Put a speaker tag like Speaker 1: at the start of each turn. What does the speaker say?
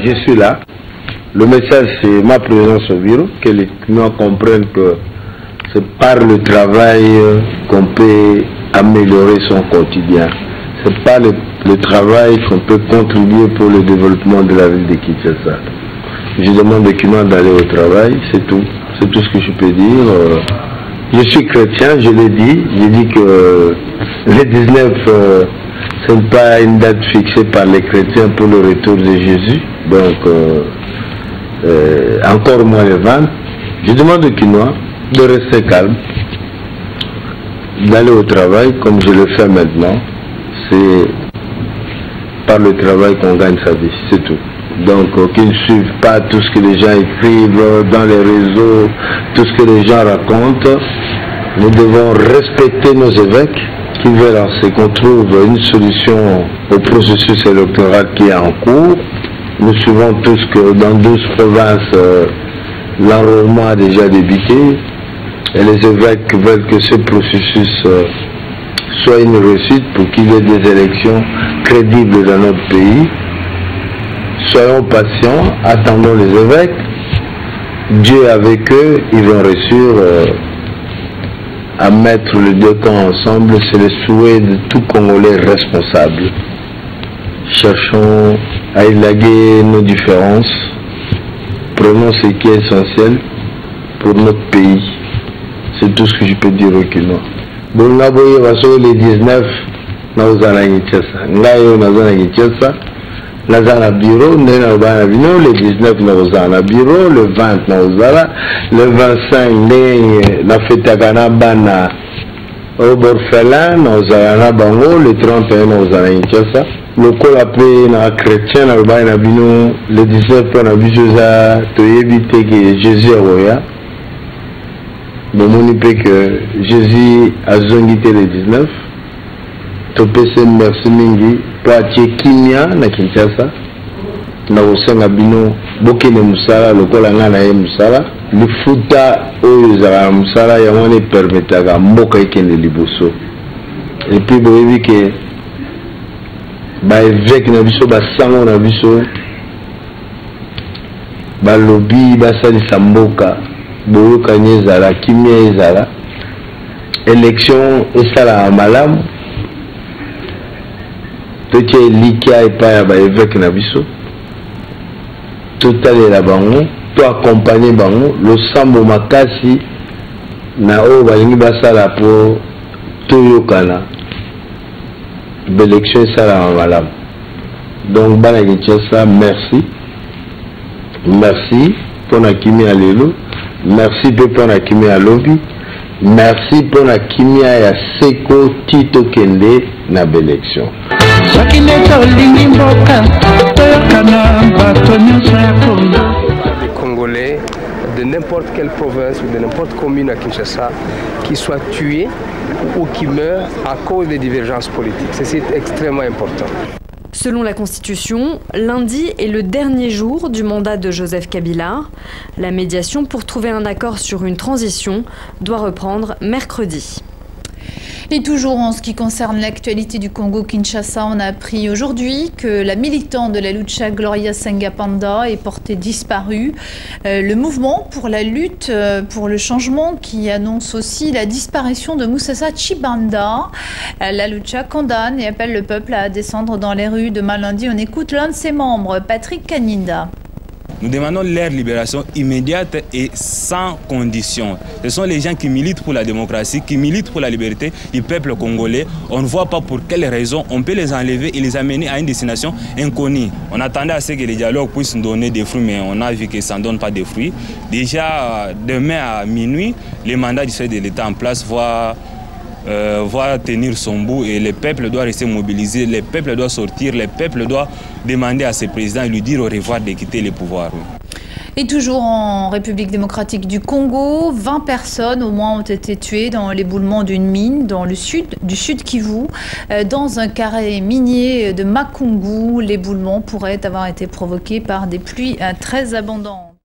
Speaker 1: Je suis là. Le message, c'est ma présence au bureau, que les clients comprennent que c'est par le travail qu'on peut améliorer son quotidien. C'est par le travail qu'on peut contribuer pour le développement de la ville de Kinshasa. Je demande aux clients d'aller au travail, c'est tout. C'est tout ce que je peux dire. Je suis chrétien, je l'ai dit. J'ai dit que le 19, ce n'est pas une date fixée par les chrétiens pour le retour de Jésus. Donc, encore moins le 20. Je demande aux Quinois de rester calme, d'aller au travail comme je le fais maintenant. C'est par le travail qu'on gagne sa vie, c'est tout. Donc, qu'ils ne suivent pas tout ce que les gens écrivent dans les réseaux, tout ce que les gens racontent. Nous devons respecter nos évêques qui veulent qu'on trouve une solution au processus électoral qui est en cours. Nous suivons tous que dans 12 provinces, l'enrôlement a déjà débuté et les évêques veulent que ce processus soit une réussite pour qu'il y ait des élections crédibles dans notre pays. Soyons patients, attendons les évêques. Dieu avec eux, ils vont réussir à mettre les deux camps ensemble. C'est le souhait de tout Congolais responsable. Cherchons à élaguer nos différences. Prenons ce qui est essentiel pour notre pays. C'est tout ce que je peux dire au Kinois. Bon, nous avons les 19, nous avons Nous avons bureau, le 19 nous avons bureau, le 20 nous avons le 25 nous avons fait au Borfelin, nous avons le 31 nous avons le col après na chrétien le 19 nous avons évité que Jésus a bon que Jésus a zongité le 19. Topese merci mingi poatie kimia na Kinshasa na osenga bino bokene musala lokola nga na ye musala lifuta oyo ezala musala yango ne permetaka mboka ekende liboso et puis boyebi ke baevêque na biso basango na biso balobi basalisa mboka boyokani ezala kimia ezala élection esalaka malamu totie likia epai ya baevêque na biso totalela bango to accompagner bango losambo makasi na oyo balingi basala po toyokana baélection esalaka malamu. Donc bana Kinshasa, merci mpona kimia lelo, merci mpe mpona kimia lobi, merci mpona kimia ya seko tito kende na baélection.
Speaker 2: Les Congolais de n'importe quelle province ou de n'importe commune à Kinshasa qui soient tués ou qui meurent à cause des divergences politiques. C'est extrêmement important.
Speaker 3: Selon la Constitution, lundi est le dernier jour du mandat de Joseph Kabila. La médiation pour trouver un accord sur une transition doit reprendre mercredi.
Speaker 4: Et toujours en ce qui concerne l'actualité du Congo-Kinshasa, on a appris aujourd'hui que la militante de la lucha Gloria Sengapanda est portée disparue. Le mouvement pour la lutte pour le changement qui annonce aussi la disparition de Moussassa Tshibanda. La lucha condamne et appelle le peuple à descendre dans les rues demain lundi. On écoute l'un de ses membres, Patrick Kaninda.
Speaker 5: Nous demandons leur libération immédiate et sans condition. Ce sont les gens qui militent pour la démocratie, qui militent pour la liberté du peuple congolais. On ne voit pas pour quelles raisons on peut les enlever et les amener à une destination inconnue. On attendait à ce que les dialogues puissent donner des fruits, mais on a vu que ça ne donne pas de fruits. Déjà, demain à minuit, le mandat du chef de l'État en place va tenir son bout et le peuple doit rester mobilisé, le peuple doit sortir, le peuple doit demander à ses présidents et lui dire au revoir de quitter le pouvoir.
Speaker 4: Et toujours en République démocratique du Congo, 20 personnes au moins ont été tuées dans l'éboulement d'une mine dans le sud du Sud Kivu. Dans un carré minier de Makungu, l'éboulement pourrait avoir été provoqué par des pluies très abondantes.